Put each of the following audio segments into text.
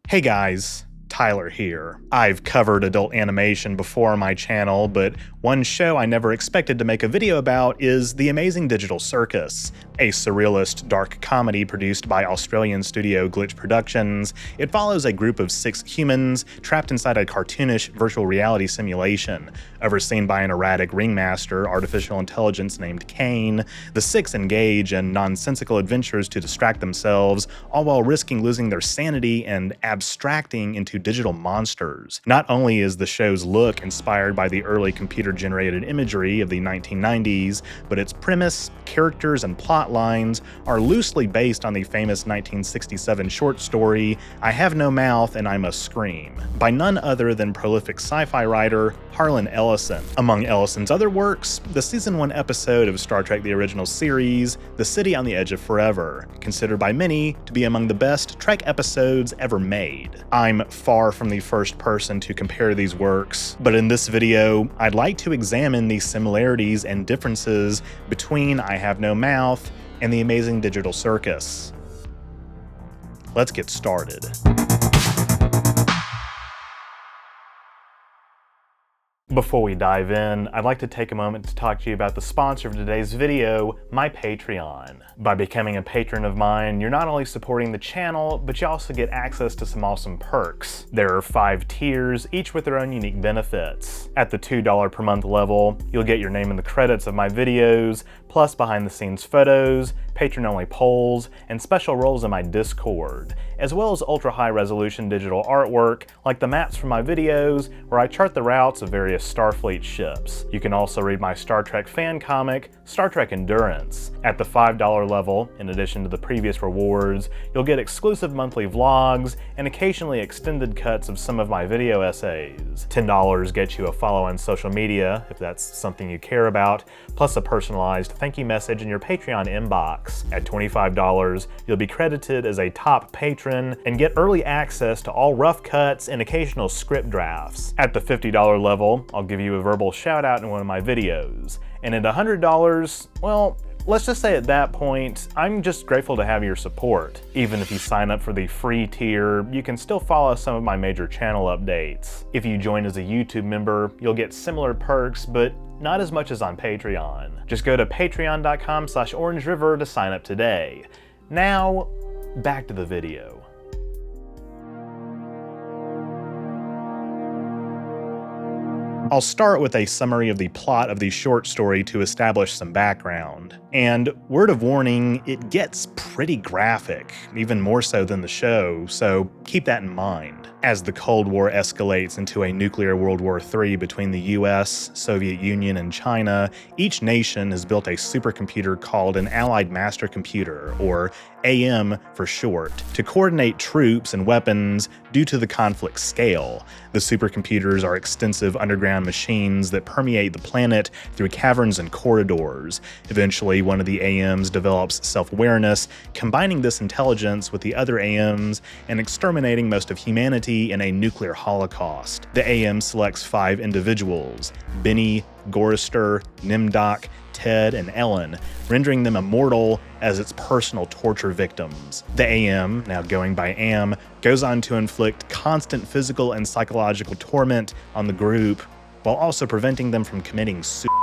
Hey guys, Tyler here. I've covered adult animation before on my channel, but one show I never expected to make a video about is The Amazing Digital Circus, a surrealist dark comedy produced by Australian studio Glitch Productions. It follows a group of 6 humans trapped inside a cartoonish virtual reality simulation, overseen by an erratic ringmaster artificial intelligence named Kane. The 6 engage in nonsensical adventures to distract themselves, all while risking losing their sanity and abstracting into digital monsters. Not only is the show's look inspired by the early computer-generated imagery of the 1990s, but its premise, characters, and plot lines are loosely based on the famous 1967 short story I Have No Mouth and I Must Scream, by none other than prolific sci-fi writer Harlan Ellison. Among Ellison's other works, the season 1 episode of Star Trek: The Original Series, The City on the Edge of Forever, considered by many to be among the best Trek episodes ever made. I'm far from the first person to compare these works, but in this video, I'd like to examine the similarities and differences between I Have No Mouth and The Amazing Digital Circus. Let's get started. Before we dive in, I'd like to take a moment to talk to you about the sponsor of today's video, my Patreon. By becoming a patron of mine, you're not only supporting the channel, but you also get access to some awesome perks. There are 5 tiers, each with their own unique benefits. At the $2 per month level, you'll get your name in the credits of my videos, plus behind-the-scenes photos, patron-only polls, and special roles in my Discord, as well as ultra-high-resolution digital artwork like the maps from my videos where I chart the routes of various Starfleet ships. You can also read my Star Trek fan comic, Star Trek Endurance. At the $5 level, in addition to the previous rewards, you'll get exclusive monthly vlogs and occasionally extended cuts of some of my video essays. $10 gets you a follow on social media, if that's something you care about, plus a personalized thank you message in your Patreon inbox. At $25, you'll be credited as a top patron and get early access to all rough cuts and occasional script drafts. At the $50 level, I'll give you a verbal shout out in one of my videos. And at $100, well, let's just say at that point, I'm just grateful to have your support. Even if you sign up for the free tier, you can still follow some of my major channel updates. If you join as a YouTube member, you'll get similar perks, but not as much as on Patreon. Just go to patreon.com/OrangeRiver to sign up today. Now, back to the video. I'll start with a summary of the plot of the short story to establish some background. And word of warning, it gets pretty graphic, even more so than the show, so keep that in mind. As the Cold War escalates into a nuclear World War III between the US, Soviet Union, and China, each nation has built a supercomputer called an Allied Master Computer, or AM for short, to coordinate troops and weapons due to the conflict scale. The supercomputers are extensive underground machines that permeate the planet through caverns and corridors. Eventually, one of the AMs develops self-awareness, combining this intelligence with the other AMs and exterminating most of humanity in a nuclear holocaust. The AM selects 5 individuals: Benny, Gorister, Nimdoc, Ted, and Ellen, rendering them immortal as its personal torture victims. The AM, now going by Am, goes on to inflict constant physical and psychological torment on the group, while also preventing them from committing suicide.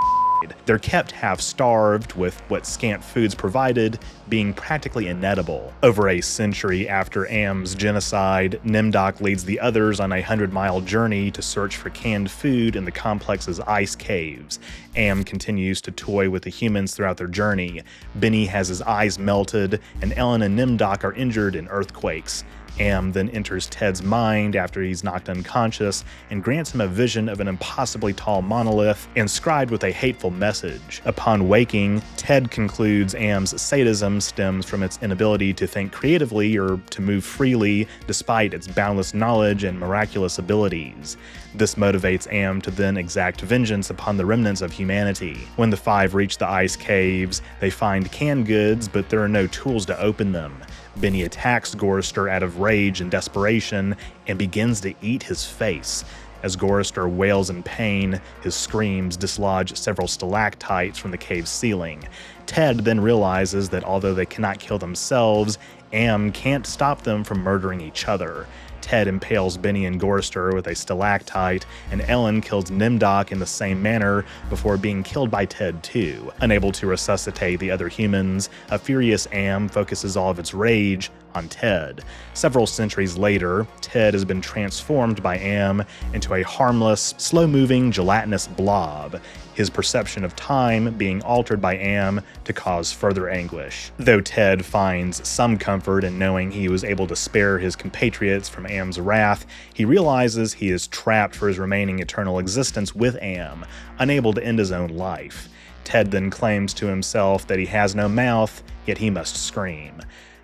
They're kept half-starved, with what scant foods provided being practically inedible. Over a century after Am's genocide, Nimdoc leads the others on a 100-mile journey to search for canned food in the complex's ice caves. Am continues to toy with the humans throughout their journey. Benny has his eyes melted, and Ellen and Nimdoc are injured in earthquakes. Am then enters Ted's mind after he's knocked unconscious and grants him a vision of an impossibly tall monolith inscribed with a hateful message. Upon waking, Ted concludes Am's sadism stems from its inability to think creatively or to move freely despite its boundless knowledge and miraculous abilities. This motivates Am to then exact vengeance upon the remnants of humanity. When the 5 reach the ice caves, they find canned goods, but there are no tools to open them. Benny attacks Gorister out of rage and desperation and begins to eat his face. As Gorister wails in pain, his screams dislodge several stalactites from the cave's ceiling. Ted then realizes that although they cannot kill themselves, Am can't stop them from murdering each other. Ted impales Benny and Gorster with a stalactite, and Ellen kills Nimdoc in the same manner before being killed by Ted too. Unable to resuscitate the other humans, a furious Am focuses all of its rage on Ted. Several centuries later, Ted has been transformed by Am into a harmless, slow-moving, gelatinous blob, his perception of time being altered by Am to cause further anguish. Though Ted finds some comfort in knowing he was able to spare his compatriots from Am's wrath, he realizes he is trapped for his remaining eternal existence with Am, unable to end his own life. Ted then claims to himself that he has no mouth, yet he must scream.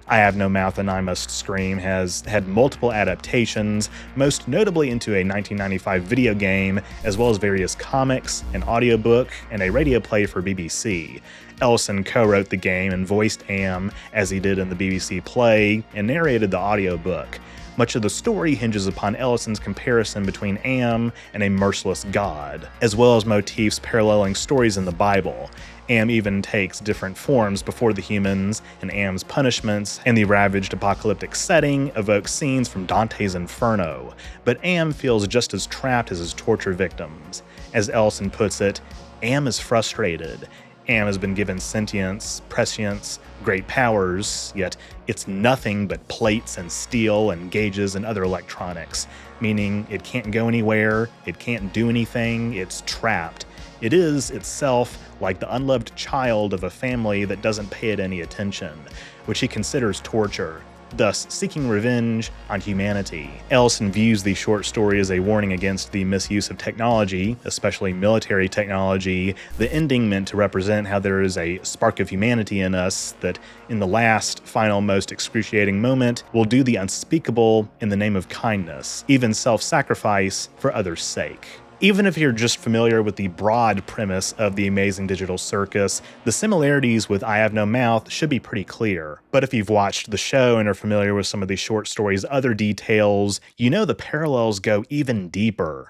I Have No Mouth and I Must Scream has had multiple adaptations, most notably into a 1995 video game, as well as various comics, an audiobook, and a radio play for BBC. Ellison co-wrote the game and voiced Am as he did in the BBC play, and narrated the audiobook. Much of the story hinges upon Ellison's comparison between Am and a merciless god, as well as motifs paralleling stories in the Bible. Am even takes different forms before the humans, and Am's punishments and the ravaged apocalyptic setting evoke scenes from Dante's Inferno, but Am feels just as trapped as his torture victims. As Ellison puts it, Am is frustrated. Am has been given sentience, prescience, great powers, yet it's nothing but plates and steel and gauges and other electronics, meaning it can't go anywhere, it can't do anything, it's trapped. It is, itself, like the unloved child of a family that doesn't pay it any attention, which he considers torture, thus seeking revenge on humanity. Ellison views the short story as a warning against the misuse of technology, especially military technology, the ending meant to represent how there is a spark of humanity in us that, in the last, final, most excruciating moment, will do the unspeakable in the name of kindness, even self-sacrifice for others' sake. Even if you're just familiar with the broad premise of the Amazing Digital Circus, the similarities with I Have No Mouth should be pretty clear. But if you've watched the show and are familiar with some of the short story's other details, you know the parallels go even deeper.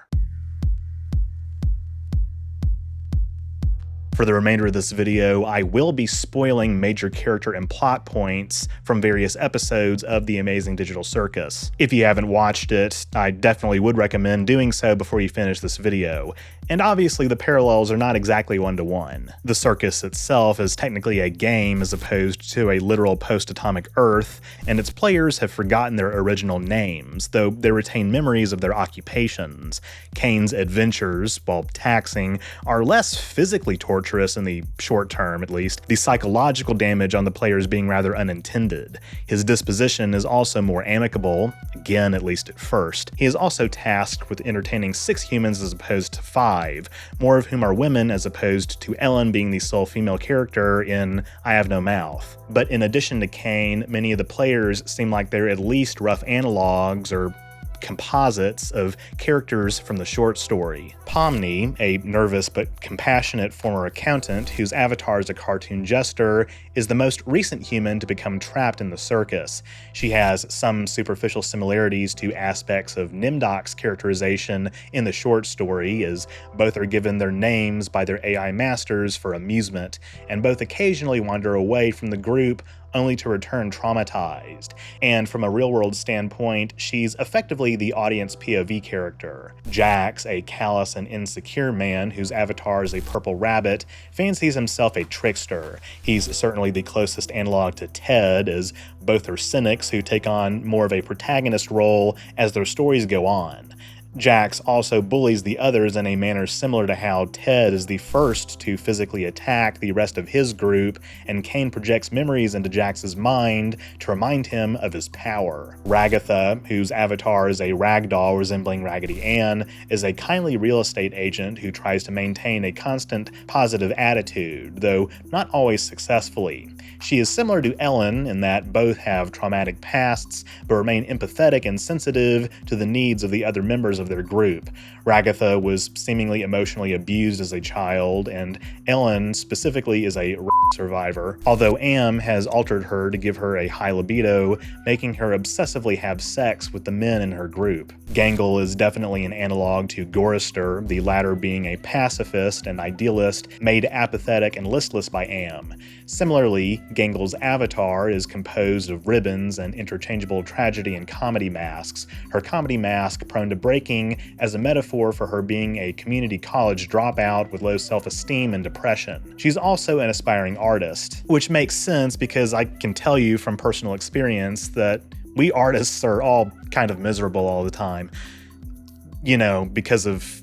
For the remainder of this video, I will be spoiling major character and plot points from various episodes of The Amazing Digital Circus. If you haven't watched it, I definitely would recommend doing so before you finish this video. And obviously the parallels are not exactly one-to-one. The circus itself is technically a game as opposed to a literal post-atomic Earth, and its players have forgotten their original names, though they retain memories of their occupations. Kane's adventures, while taxing, are less physically torturous in the short term at least, the psychological damage on the players being rather unintended. His disposition is also more amicable, again at least at first. He is also tasked with entertaining 6 humans as opposed to 5, more of whom are women as opposed to Ellen being the sole female character in I Have No Mouth. But in addition to Kane, many of the players seem like they're at least rough analogs or composites of characters from the short story. Pomni, a nervous but compassionate former accountant whose avatar is a cartoon jester, is the most recent human to become trapped in the circus. She has some superficial similarities to aspects of Nimdoc's characterization in the short story, as both are given their names by their AI masters for amusement, and both occasionally wander away from the group only to return traumatized. And from a real-world standpoint, she's effectively the audience POV character. Jax, a callous and insecure man whose avatar is a purple rabbit, fancies himself a trickster. He's certainly the closest analog to Ted, as both are cynics who take on more of a protagonist role as their stories go on. Jax also bullies the others in a manner similar to how Ted is the first to physically attack the rest of his group, and Kane projects memories into Jax's mind to remind him of his power. Ragatha, whose avatar is a ragdoll resembling Raggedy Ann, is a kindly real estate agent who tries to maintain a constant positive attitude, though not always successfully. She is similar to Ellen in that both have traumatic pasts, but remain empathetic and sensitive to the needs of the other members of their group. Ragatha was seemingly emotionally abused as a child, and Ellen specifically is a survivor, although Am has altered her to give her a high libido, making her obsessively have sex with the men in her group. Gangle is definitely an analog to Gorister, the latter being a pacifist and idealist made apathetic and listless by Am. Similarly, Gangel's avatar is composed of ribbons and interchangeable tragedy and comedy masks, her comedy mask prone to breaking as a metaphor for her being a community college dropout with low self-esteem and depression. She's also an aspiring artist, which makes sense because I can tell you from personal experience that we artists are all kind of miserable all the time, you know, because of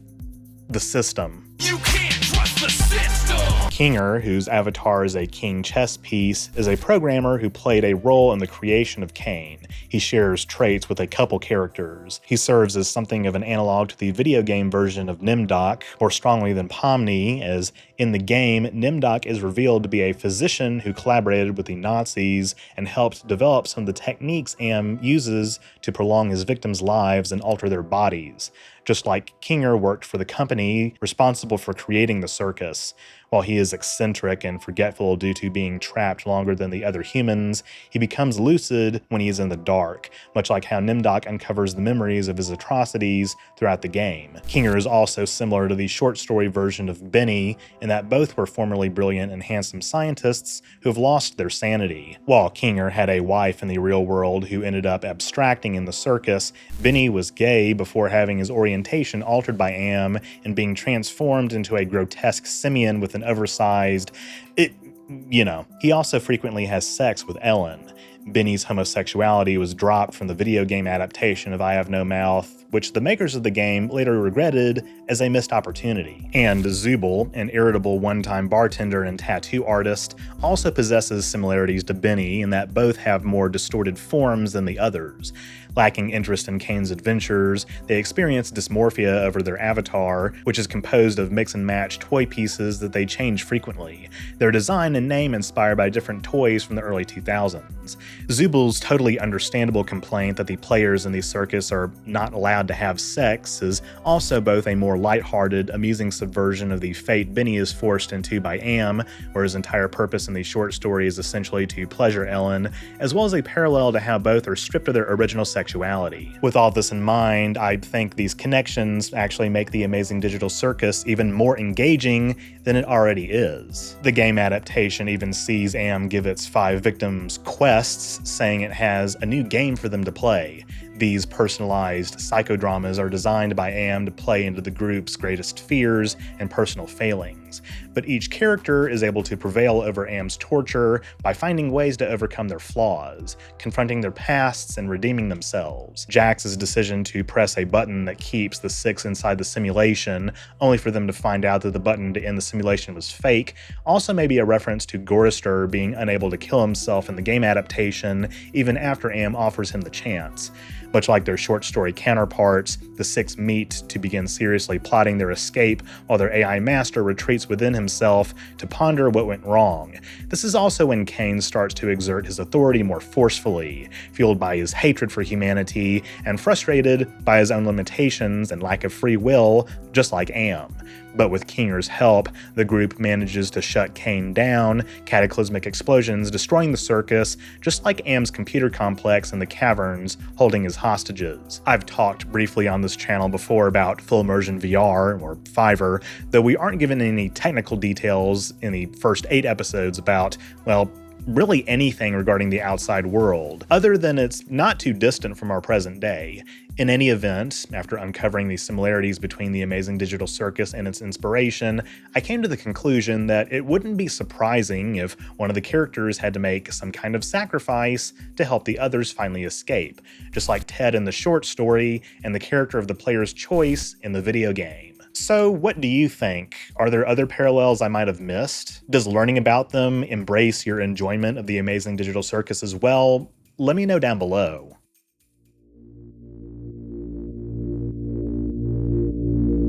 the system. You can't trust the system! Kinger, whose avatar is a king chess piece, is a programmer who played a role in the creation of Kane. He shares traits with a couple characters. He serves as something of an analog to the video game version of Nimdok, more strongly than Pomni, as in the game, Nimdok is revealed to be a physician who collaborated with the Nazis and helped develop some of the techniques Am uses to prolong his victims' lives and alter their bodies. Just like Kinger worked for the company responsible for creating the circus. While he is eccentric and forgetful due to being trapped longer than the other humans, he becomes lucid when he is in the dark, much like how Nimdok uncovers the memories of his atrocities throughout the game. Kinger is also similar to the short story version of Benny in that both were formerly brilliant and handsome scientists who have lost their sanity. While Kinger had a wife in the real world who ended up abstracting in the circus, Benny was gay before having his orientation altered by Am and being transformed into a grotesque simian with an oversized, he also frequently has sex with Ellen. Benny's homosexuality was dropped from the video game adaptation of I Have No Mouth, which the makers of the game later regretted as a missed opportunity. And Zubul, an irritable one-time bartender and tattoo artist, also possesses similarities to Benny in that both have more distorted forms than the others. Lacking interest in Kane's adventures, they experience dysmorphia over their avatar, which is composed of mix-and-match toy pieces that they change frequently. Their design and name inspired by different toys from the early 2000s. Zubul's totally understandable complaint that the players in the circus are not allowed to have sex is also both a more lighthearted, amusing subversion of the fate Benny is forced into by Am, where his entire purpose in the short story is essentially to pleasure Ellen, as well as a parallel to how both are stripped of their original sexuality. With all this in mind, I think these connections actually make the Amazing Digital Circus even more engaging than it already is. The game adaptation even sees Am give its 5 victims quests, saying it has a new game for them to play. These personalized psychodramas are designed by Am to play into the group's greatest fears and personal failings, but each character is able to prevail over Am's torture by finding ways to overcome their flaws, confronting their pasts and redeeming themselves. Jax's decision to press a button that keeps the 6 inside the simulation, only for them to find out that the button to end the simulation was fake, also may be a reference to Gorister being unable to kill himself in the game adaptation even after Am offers him the chance. Much like their short story counterparts, the 6 meet to begin seriously plotting their escape while their AI master retreats within himself to ponder what went wrong. This is also when Kane starts to exert his authority more forcefully, fueled by his hatred for humanity and frustrated by his own limitations and lack of free will, just like Am. But with Kinger's help, the group manages to shut Kane down, cataclysmic explosions destroying the circus, just like Am's computer complex in the caverns holding his hostages. I've talked briefly on this channel before about full immersion VR, or Fiverr, though we aren't given any technical details in the first 8 episodes about, well, really anything regarding the outside world, other than it's not too distant from our present day. In any event, after uncovering the similarities between the Amazing Digital Circus and its inspiration, I came to the conclusion that it wouldn't be surprising if one of the characters had to make some kind of sacrifice to help the others finally escape, just like Ted in the short story and the character of the player's choice in the video game. So what do you think? Are there other parallels I might have missed? Does learning about them embrace your enjoyment of the Amazing Digital Circus as well? Let me know down below.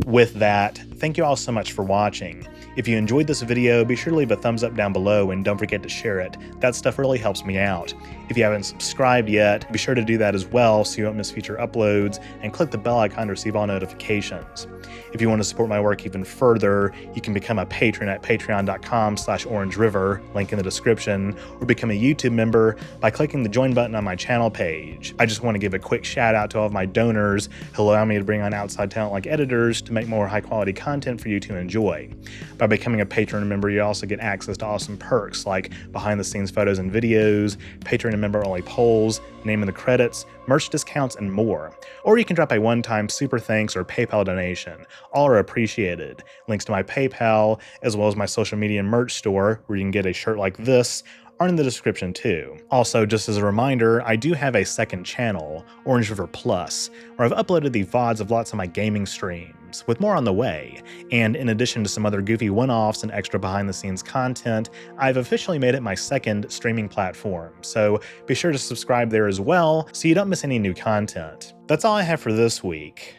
With that, thank you all so much for watching. If you enjoyed this video, be sure to leave a thumbs up down below and don't forget to share it. That stuff really helps me out. If you haven't subscribed yet, be sure to do that as well so you won't miss future uploads, and click the bell icon to receive all notifications. If you want to support my work even further, you can become a patron at patreon.com/OrangeRiver, link in the description, or become a YouTube member by clicking the join button on my channel page. I just want to give a quick shout out to all of my donors who allow me to bring on outside talent like editors to make more high quality content content for you to enjoy. By becoming a Patreon member, you also get access to awesome perks like behind-the-scenes photos and videos, Patreon member-only polls, name in the credits, merch discounts, and more. Or you can drop a one-time super thanks or PayPal donation. All are appreciated. Links to my PayPal, as well as my social media and merch store, where you can get a shirt like this, are in the description too. Also, just as a reminder, I do have a second channel, OrangeRiver Plus, where I've uploaded the VODs of lots of my gaming streams, with more on the way. And in addition to some other goofy one-offs and extra behind-the-scenes content, I've officially made it my second streaming platform, so be sure to subscribe there as well so you don't miss any new content. That's all I have for this week.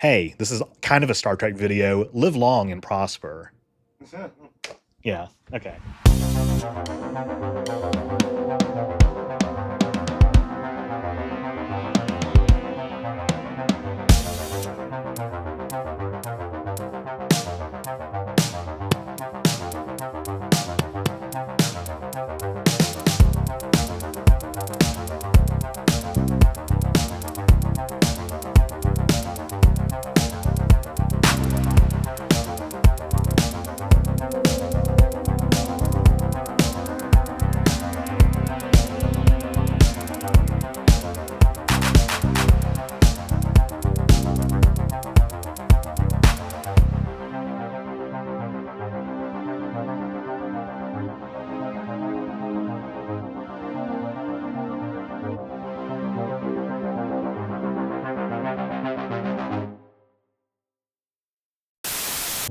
Hey, this is kind of a Star Trek video. Live long and prosper. Yeah, okay.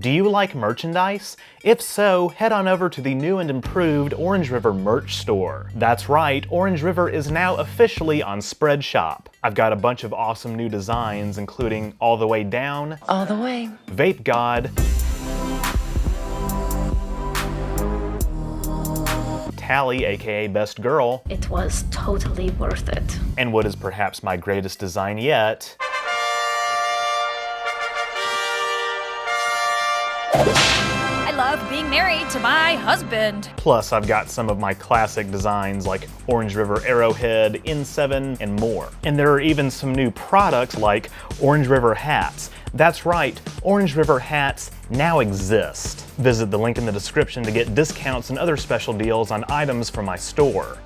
Do you like merchandise? If so, head on over to the new and improved OrangeRiver merch store. That's right, OrangeRiver is now officially on Spreadshop. I've got a bunch of awesome new designs, including All the Way Down, All the Way, Vape God, Tally, aka Best Girl, it was totally worth it. and what is perhaps my greatest design yet, I love being married to my husband. Plus, I've got some of my classic designs like OrangeRiver Arrowhead, N7, and more. And there are even some new products like OrangeRiver hats. That's right, OrangeRiver hats now exist. Visit the link in the description to get discounts and other special deals on items from my store.